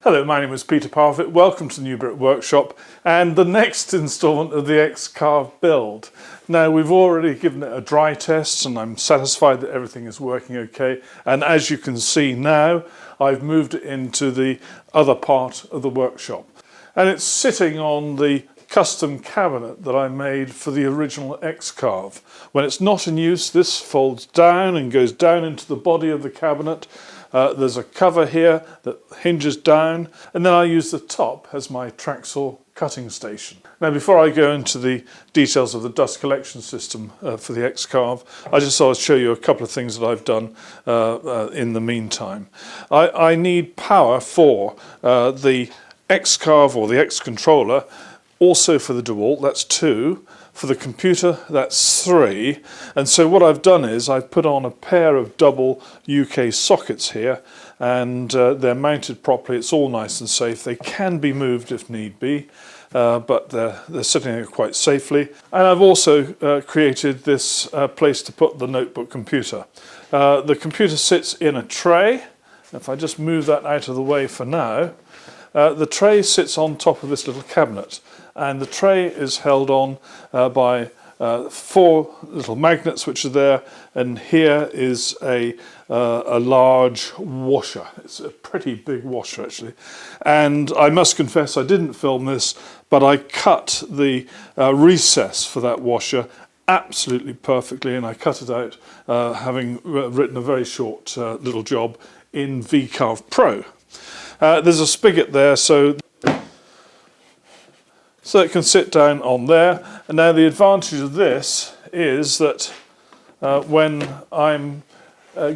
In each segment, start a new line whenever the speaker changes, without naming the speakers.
Hello, my name is Peter Parfitt. Welcome to the new Brit workshop and the next instalment of the X-Carve build. Now, we've already given it a dry test and I'm satisfied that everything is working okay. And as you can see now, I've moved it into the other part of the workshop. And it's sitting on the custom cabinet that I made for the original X-Carve. When it's not in use, this folds down and goes down into the body of the cabinet. There's a cover here that hinges down, and then I use the top as my track saw cutting station. Now, before I go into the details of the dust collection system for the X-Carve, I just thought I'd show you a couple of things that I've done in the meantime. I need power for the X-Carve or the X-controller, also for the DeWalt, that's 2. For the computer, that's 3. And so what I've done is I've put on a pair of double UK sockets here, and they're mounted properly. It's all nice and safe. They can be moved if need be, but they're sitting there quite safely. And I've also created this place to put the notebook computer. The computer sits in a tray. If I just move that out of the way for now, the tray sits on top of this little cabinet. And the tray is held on by 4 little magnets which are there, and here is a large washer. It's a pretty big washer actually, and I must confess I didn't film this, but I cut the recess for that washer absolutely perfectly, and I cut it out having written a very short little job in X-Carve Pro. There's a spigot there, so it can sit down on there. And now the advantage of this is that when I'm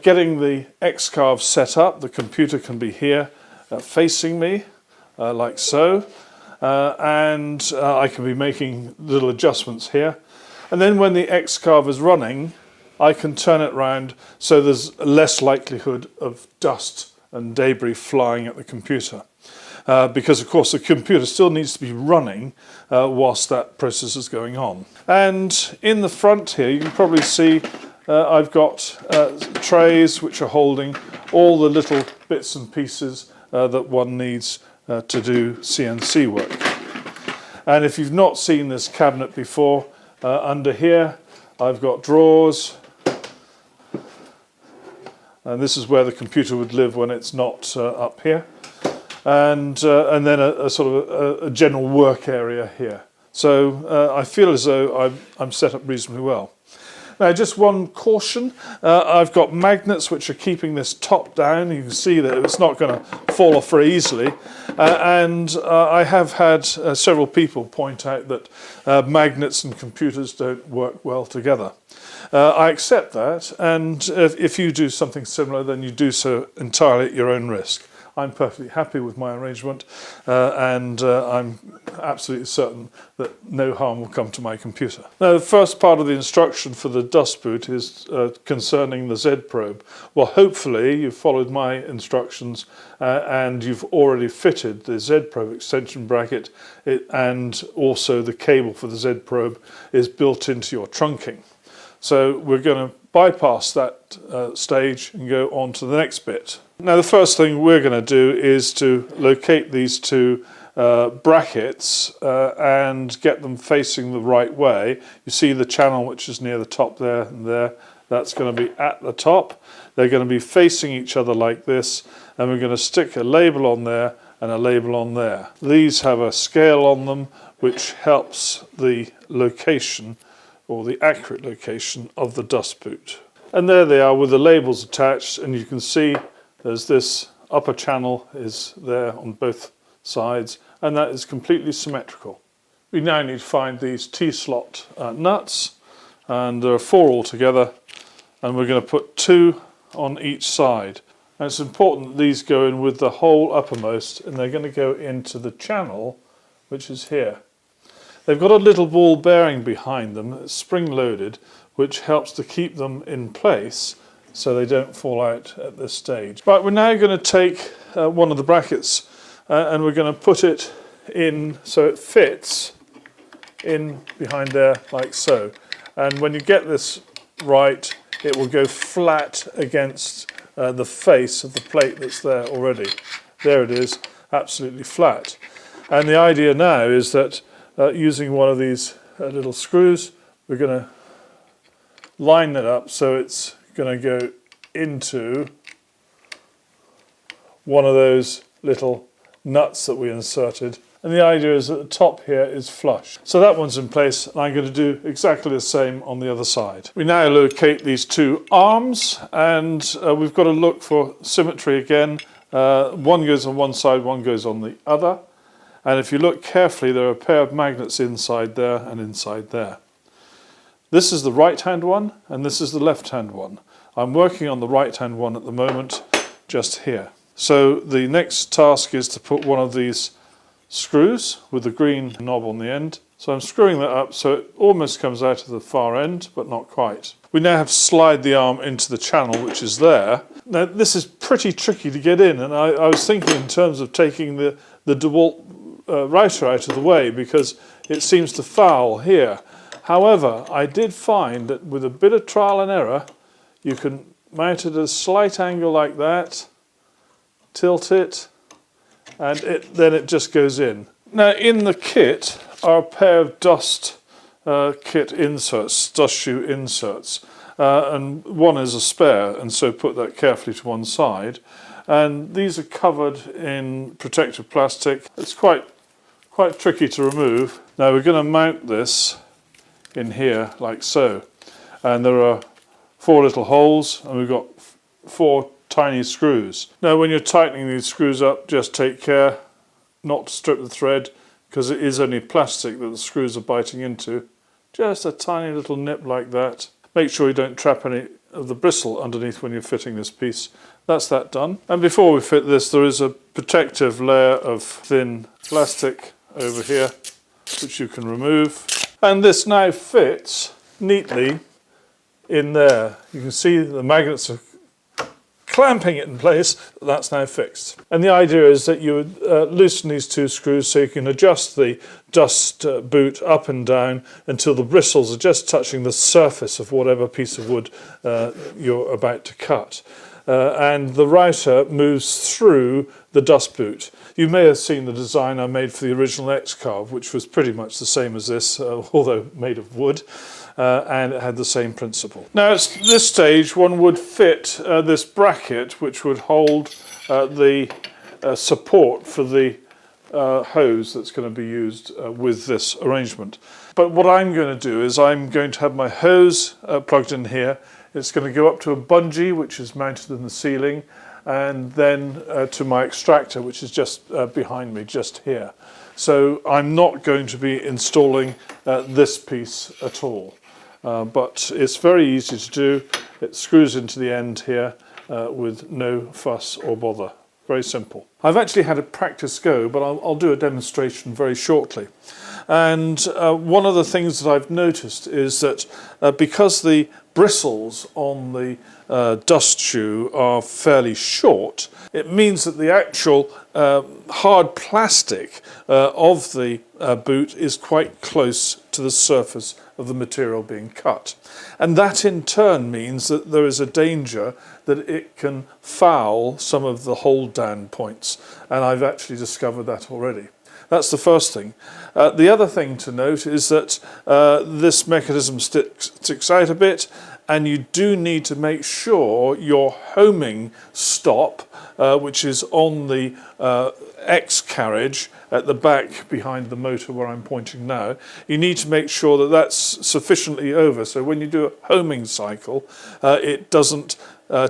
getting the X-Carve set up, the computer can be here facing me, like so, and I can be making little adjustments here. And then when the X-Carve is running, I can turn it round so there's less likelihood of dust and debris flying at the computer. Because of course the computer still needs to be running whilst that process is going on. And in the front here you can probably see I've got trays which are holding all the little bits and pieces that one needs to do CNC work. And if you've not seen this cabinet before, under here I've got drawers, and this is where the computer would live when it's not up here. And then a sort of a general work area here. So I feel as though I'm set up reasonably well. Now, just one caution, I've got magnets which are keeping this top down. You can see that it's not going to fall off very easily. And I have had several people point out that magnets and computers don't work well together. I accept that, and if you do something similar, then you do so entirely at your own risk. I'm perfectly happy with my arrangement, and I'm absolutely certain that no harm will come to my computer. Now, the first part of the instruction for the dust boot is concerning the Z probe. Well, hopefully you've followed my instructions and you've already fitted the Z probe extension bracket, and also the cable for the Z probe is built into your trunking. So we're going to bypass that stage and go on to the next bit. Now, the first thing we're going to do is to locate these 2 brackets and get them facing the right way. You see the channel which is near the top there and there, that's going to be at the top. They're going to be facing each other like this, and we're going to stick a label on there and a label on there. These have a scale on them which helps the location, or the accurate location, of the dust boot. And there they are with the labels attached, and you can see there's this upper channel is there on both sides, and that is completely symmetrical. We now need to find these T-slot nuts, and there are 4 altogether, and we're going to put 2 on each side. And it's important that these go in with the hole uppermost, and they're going to go into the channel which is here. They've got a little ball bearing behind them that's spring-loaded, which helps to keep them in place so they don't fall out at this stage. Right, we're now going to take one of the brackets and we're going to put it in so it fits in behind there like so. And when you get this right, it will go flat against the face of the plate that's there already. There it is. absolutely flat. And the idea now is that using one of these little screws, we're going to line that up so it's going to go into one of those little nuts that we inserted. And the idea is that the top here is flush. So that one's in place, and I'm going to do exactly the same on the other side. We now locate these two arms, and we've got to look for symmetry again. One goes on one side, one goes on the other. And if you look carefully, there are a pair of magnets inside there and inside there. This is the right-hand one, and this is the left-hand one. I'm working on the right-hand one at the moment, just here. So the next task is to put one of these screws with the green knob on the end. So I'm screwing that up so it almost comes out of the far end, but not quite. We now have to slide the arm into the channel which is there. Now this is pretty tricky to get in, and I was thinking in terms of taking the DeWalt router out of the way because it seems to foul here. However, I did find that with a bit of trial and error, you can mount it at a slight angle like that, tilt it, and then it just goes in. Now in the kit are a pair of dust kit inserts, dust shoe inserts, and one is a spare, and so put that carefully to one side. And these are covered in protective plastic. It's quite tricky to remove. Now we're going to mount this in here like so, and there are 4 little holes, and we've got 4 tiny screws. Now when you're tightening these screws up, just take care not to strip the thread because it is only plastic that the screws are biting into. Just a tiny little nip like that. Make sure you don't trap any of the bristle underneath when you're fitting this piece. That's that done. And before we fit this, there is a protective layer of thin plastic over here which you can remove. And this now fits neatly in there. You can see the magnets are clamping it in place. That's now fixed. And the idea is that you would loosen these 2 screws so you can adjust the dust boot up and down until the bristles are just touching the surface of whatever piece of wood you're about to cut. And the router moves through the dust boot. You may have seen the design I made for the original X-Carve, which was pretty much the same as this, although made of wood. And it had the same principle. Now at this stage one would fit this bracket which would hold the support for the hose that's going to be used with this arrangement. But what I'm going to do is I'm going to have my hose plugged in here. It's going to go up to a bungee which is mounted in the ceiling, and then to my extractor which is just behind me, just here. So I'm not going to be installing this piece at all. But it's very easy to do. It screws into the end here with no fuss or bother. Very simple. I've actually had a practice go, but I'll do a demonstration very shortly. And one of the things that I've noticed is that because the bristles on the dust shoe are fairly short, it means that the actual hard plastic of the boot is quite close to the surface of the material being cut. And that in turn means that there is a danger that it can foul some of the hold down points. And I've actually discovered that already. That's the first thing. The other thing to note is that this mechanism sticks out a bit, and you do need to make sure your homing stop, which is on the X carriage at the back behind the motor where I'm pointing now, you need to make sure that that's sufficiently over. So when you do a homing cycle, it doesn't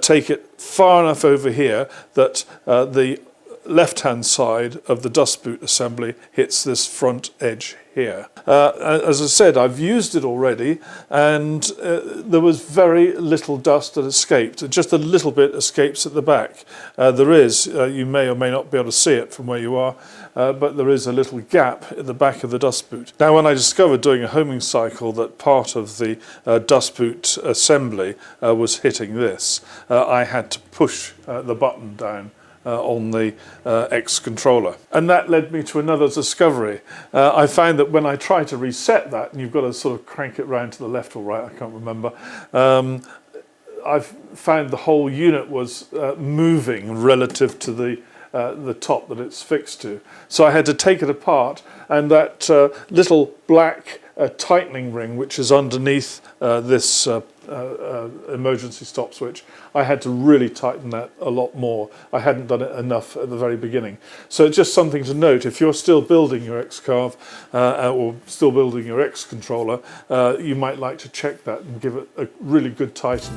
take it far enough over here that the left-hand side of the dust boot assembly hits this front edge here. As I said, I've used it already, and there was very little dust that escaped. Just a little bit escapes at the back. There is, you may or may not be able to see it from where you are, but there is a little gap at the back of the dust boot. Now, when I discovered doing a homing cycle that part of the dust boot assembly was hitting this, I had to push the button down on the X controller. And that led me to another discovery. I found that when I try to reset that, and you've got to sort of crank it round to the left or right, I can't remember, I've found the whole unit was moving relative to the the top that it's fixed to. So I had to take it apart, and that little black tightening ring which is underneath this emergency stop switch, I had to really tighten that a lot more. I hadn't done it enough at the very beginning. So it's just something to note. If you're still building your X-Carve or still building your X controller, you might like to check that and give it a really good tighten.